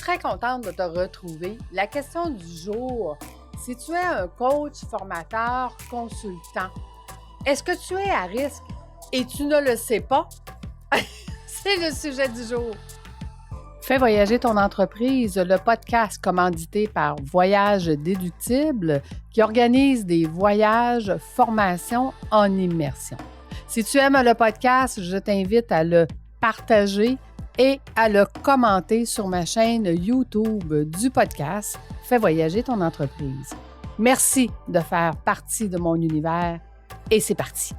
très contente de te retrouver. La question du jour, si tu es un coach, formateur, consultant, est-ce que tu es à risque et tu ne le sais pas? C'est le sujet du jour. Fais voyager ton entreprise, le podcast commandité par Voyage Déductible qui organise des voyages, formations en immersion. Si tu aimes le podcast, je t'invite à le partager et à le commenter sur ma chaîne YouTube du podcast Fais voyager ton entreprise. Merci de faire partie de mon univers et c'est parti.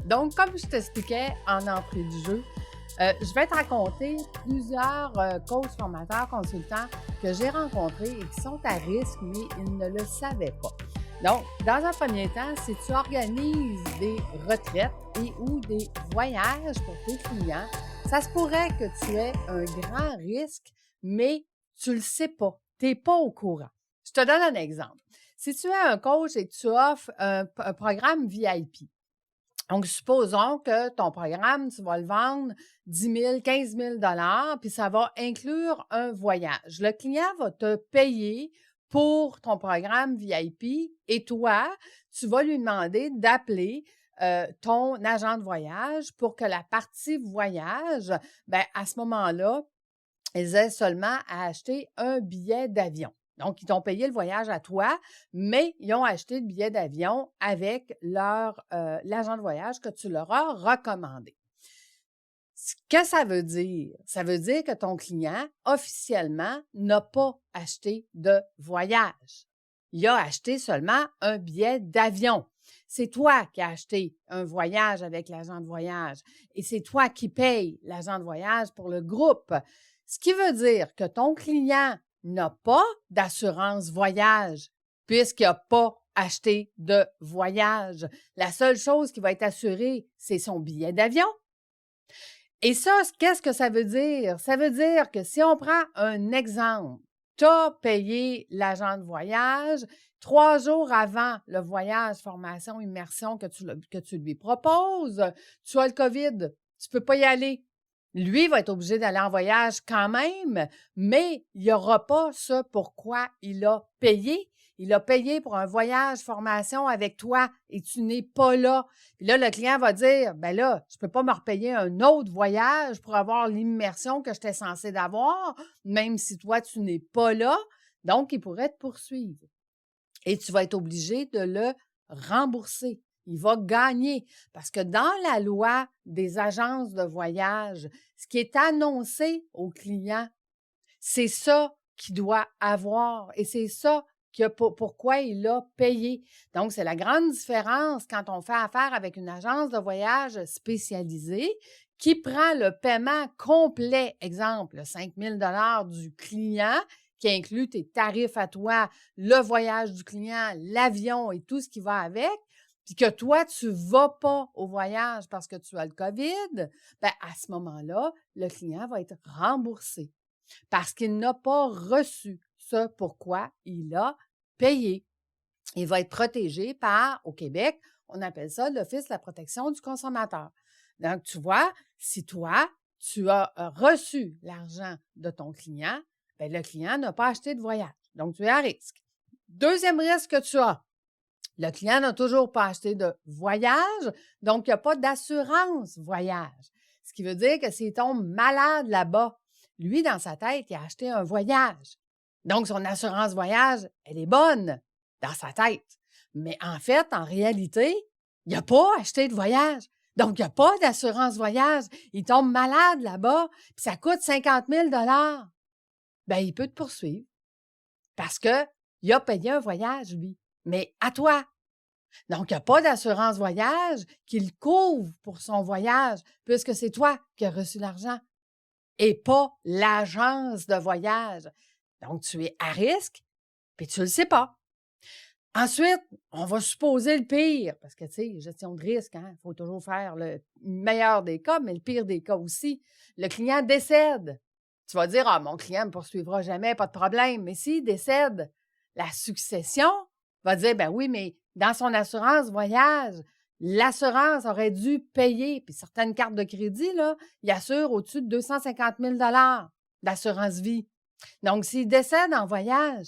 Donc, comme je t'expliquais en entrée du jeu, je vais te raconter plusieurs coachs, formateurs, consultants que j'ai rencontrés et qui sont à risque, mais ils ne le savaient pas. Donc, dans un premier temps, si tu organises des retraites et ou des voyages pour tes clients, ça se pourrait que tu aies un grand risque, mais tu ne le sais pas. Tu n'es pas au courant. Je te donne un exemple. Si tu es un coach et que tu offres un programme VIP, donc, supposons que ton programme, tu vas le vendre 10 000, 15 000 $, puis ça va inclure un voyage. Le client va te payer pour ton programme VIP et toi, tu vas lui demander d'appeler ton agent de voyage pour que la partie voyage, à ce moment-là, ils aient seulement à acheter un billet d'avion. Donc, ils t'ont payé le voyage à toi, mais ils ont acheté le billet d'avion avec l'agent de voyage que tu leur as recommandé. Ce que ça veut dire que ton client, officiellement, n'a pas acheté de voyage. Il a acheté seulement un billet d'avion. C'est toi qui as acheté un voyage avec l'agent de voyage et c'est toi qui payes l'agent de voyage pour le groupe. Ce qui veut dire que ton client n'a pas d'assurance voyage puisqu'il n'a pas acheté de voyage. La seule chose qui va être assurée, c'est son billet d'avion. Et ça, qu'est-ce que ça veut dire? Ça veut dire que si on prend un exemple, tu as payé l'agent de voyage 3 jours avant le voyage, formation, immersion que tu lui proposes, tu as le COVID, tu ne peux pas y aller. Lui va être obligé d'aller en voyage quand même, mais il n'y aura pas ce pourquoi il a payé. Il a payé pour un voyage, formation avec toi et tu n'es pas là. Puis là, le client va dire, ben là, je ne peux pas me repayer un autre voyage pour avoir l'immersion que j'étais censé d'avoir, même si toi, tu n'es pas là. Donc, il pourrait te poursuivre. Et tu vas être obligé de le rembourser. Il va gagner parce que dans la loi des agences de voyage, ce qui est annoncé au client, c'est ça qu'il doit avoir et c'est ça pourquoi il a payé. Donc, c'est la grande différence quand on fait affaire avec une agence de voyage spécialisée qui prend le paiement complet, exemple, 5 000 $ du client, qui inclut tes tarifs à toi, le voyage du client, l'avion et tout ce qui va avec, puis que toi, tu ne vas pas au voyage parce que tu as le COVID, à ce moment-là, le client va être remboursé parce qu'il n'a pas reçu ce pourquoi il a payé. Il va être protégé par, au Québec, on appelle ça l'Office de la protection du consommateur. Donc, tu vois, si toi, tu as reçu l'argent de ton client, le client n'a pas acheté de voyage. Donc, tu es à risque. Deuxième risque que tu as, le client n'a toujours pas acheté de voyage, donc il n'y a pas d'assurance voyage. Ce qui veut dire que s'il tombe malade là-bas, lui, dans sa tête, il a acheté un voyage. Donc, son assurance voyage, elle est bonne dans sa tête. Mais en fait, en réalité, il n'a pas acheté de voyage. Donc, il n'y a pas d'assurance voyage. Il tombe malade là-bas, puis ça coûte 50 000 $. Il peut te poursuivre parce qu'il a payé un voyage, lui, mais à toi. Donc, il n'y a pas d'assurance voyage qui le couvre pour son voyage puisque c'est toi qui as reçu l'argent et pas l'agence de voyage. Donc, tu es à risque, puis tu ne le sais pas. Ensuite, on va supposer le pire, parce que, tu sais, gestion de risque, il faut toujours faire le meilleur des cas, mais le pire des cas aussi. Le client décède. Tu vas dire, mon client ne me poursuivra jamais, pas de problème. Mais s'il décède, la succession va dire, oui, mais dans son assurance voyage, L'assurance aurait dû payer, puis certaines cartes de crédit, là, ils assurent au-dessus de 250 000 d'assurance vie. Donc, s'il décède en voyage,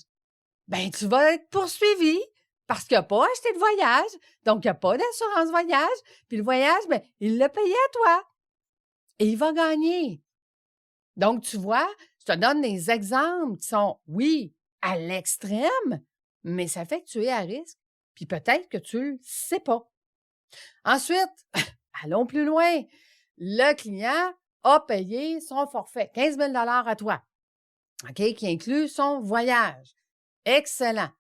ben tu vas être poursuivi parce qu'il n'a pas acheté de voyage, donc il n'y a pas d'assurance voyage, puis le voyage, ben, il l'a payé à toi et il va gagner. Donc, tu vois, je te donne des exemples qui sont, oui, à l'extrême, mais ça fait que tu es à risque, puis peut-être que tu ne le sais pas. Ensuite, allons plus loin. Le client a payé son forfait, 15 000 à toi, OK, qui inclut son voyage. Excellent.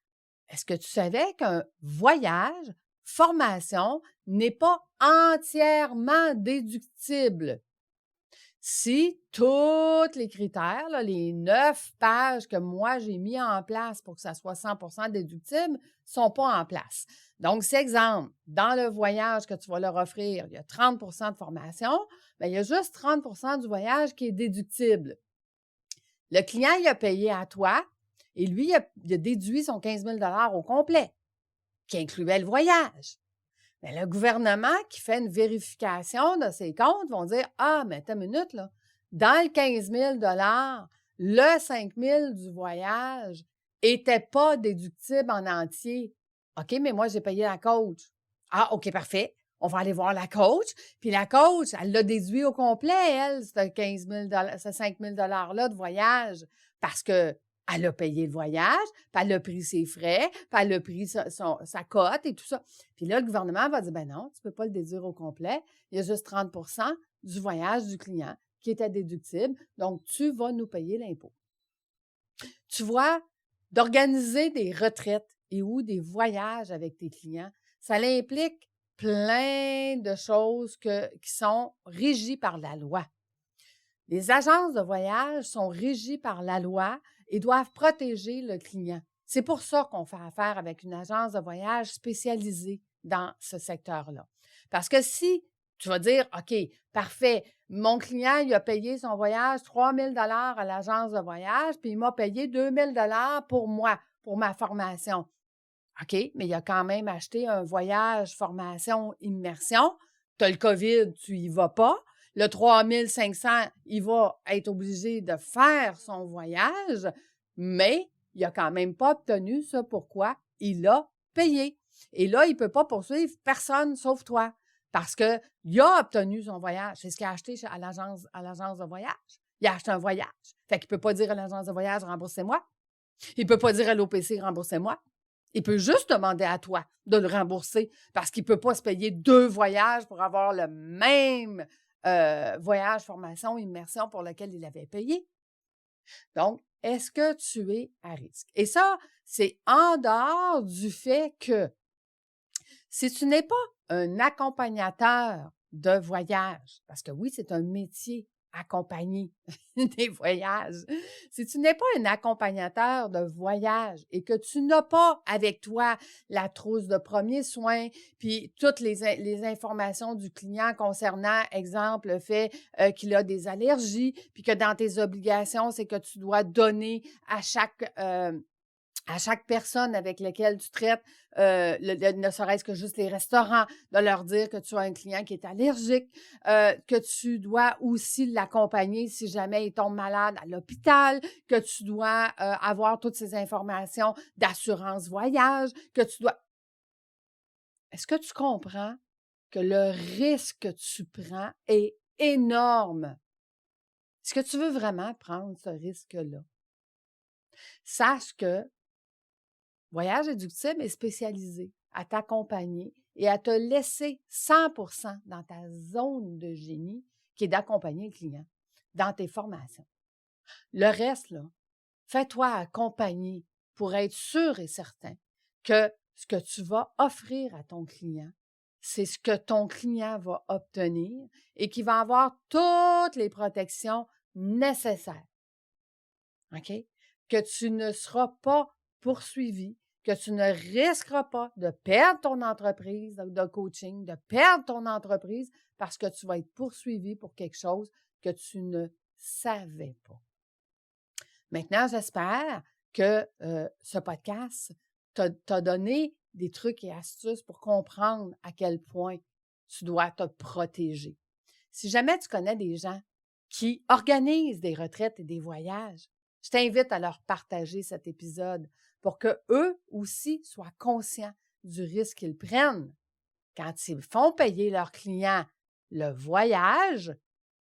Est-ce que tu savais qu'un voyage, formation, n'est pas entièrement déductible? Si tous les critères, là, les 9 pages que moi j'ai mis en place pour que ça soit 100% déductible, ne sont pas en place. Donc, c'est exemple, dans le voyage que tu vas leur offrir, il y a 30% de formation, bien, il y a juste 30% du voyage qui est déductible. Le client, il a payé à toi et lui, il a déduit son 15 000 au complet, qui incluait le voyage. Bien, le gouvernement qui fait une vérification de ses comptes vont dire: ah, mais attends une minute, là. Dans le 15 000 le 5 000 du voyage n'était pas déductible en entier. OK, mais moi, j'ai payé la coach. Ah, OK, parfait. On va aller voir la coach. Puis la coach, elle l'a déduit au complet, elle, ce 15 000 ce 5 000 $-là de voyage, parce que elle a payé le voyage, puis elle a pris ses frais, puis elle a pris sa cote et tout ça. Puis là, le gouvernement va dire: ben non, tu ne peux pas le déduire au complet. Il y a juste 30% du voyage du client qui était déductible. Donc, tu vas nous payer l'impôt. Tu vois, d'organiser des retraites et ou des voyages avec tes clients, ça implique plein de choses qui sont régies par la loi. Les agences de voyage sont régies par la loi et doivent protéger le client. C'est pour ça qu'on fait affaire avec une agence de voyage spécialisée dans ce secteur-là. Parce que si tu vas dire: OK, parfait, mon client, il a payé son voyage 3 000 à l'agence de voyage, puis il m'a payé 2 000 pour moi, pour ma formation. OK, mais il a quand même acheté un voyage, formation, immersion. Tu as le COVID, tu y vas pas. Le 3 500, il va être obligé de faire son voyage, mais il n'a quand même pas obtenu ça. Pourquoi? Il a payé. Et là, il ne peut pas poursuivre personne sauf toi parce qu'il a obtenu son voyage. C'est ce qu'il a acheté à l'agence de voyage. Il a acheté un voyage. Fait qu'il ne peut pas dire à l'agence de voyage: remboursez-moi. Il ne peut pas dire à l'OPC: remboursez-moi. Il peut juste demander à toi de le rembourser parce qu'il ne peut pas se payer 2 voyages pour avoir le même voyage, formation, immersion pour lequel il avait payé. Donc, est-ce que tu es à risque? Et ça, c'est en dehors du fait que si tu n'es pas un accompagnateur de voyage, parce que oui, c'est un métier accompagner des voyages. Si tu n'es pas un accompagnateur de voyage et que tu n'as pas avec toi la trousse de premiers soins, puis toutes les informations du client concernant, exemple, le fait qu'il a des allergies, puis que dans tes obligations, c'est que tu dois donner à chaque personne avec laquelle tu traites, ne serait-ce que juste les restaurants, de leur dire que tu as un client qui est allergique, que tu dois aussi l'accompagner si jamais il tombe malade à l'hôpital, que tu dois avoir toutes ces informations d'assurance voyage, que tu dois... Est-ce que tu comprends que le risque que tu prends est énorme? Est-ce que tu veux vraiment prendre ce risque-là? Sache que Voyage Déductible est spécialisé à t'accompagner et à te laisser 100% dans ta zone de génie qui est d'accompagner le client dans tes formations. Le reste, là, fais-toi accompagner pour être sûr et certain que ce que tu vas offrir à ton client, c'est ce que ton client va obtenir et qu'il va avoir toutes les protections nécessaires. OK? Que tu ne seras pas poursuivi, que tu ne risqueras pas de perdre ton entreprise de coaching, de perdre ton entreprise parce que tu vas être poursuivi pour quelque chose que tu ne savais pas. Maintenant, j'espère que ce podcast t'a donné des trucs et astuces pour comprendre à quel point tu dois te protéger. Si jamais tu connais des gens qui organisent des retraites et des voyages, je t'invite à leur partager cet épisode pour qu'eux aussi soient conscients du risque qu'ils prennent quand ils font payer leurs clients le voyage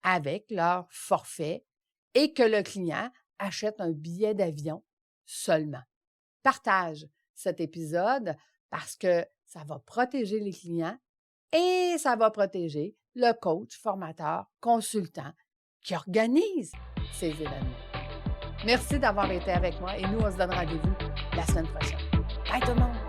avec leur forfait et que le client achète un billet d'avion seulement. Partage cet épisode parce que ça va protéger les clients et ça va protéger le coach, formateur, consultant qui organise ces événements. Merci d'avoir été avec moi et nous, on se donne rendez-vous la semaine prochaine. Bye tout le monde!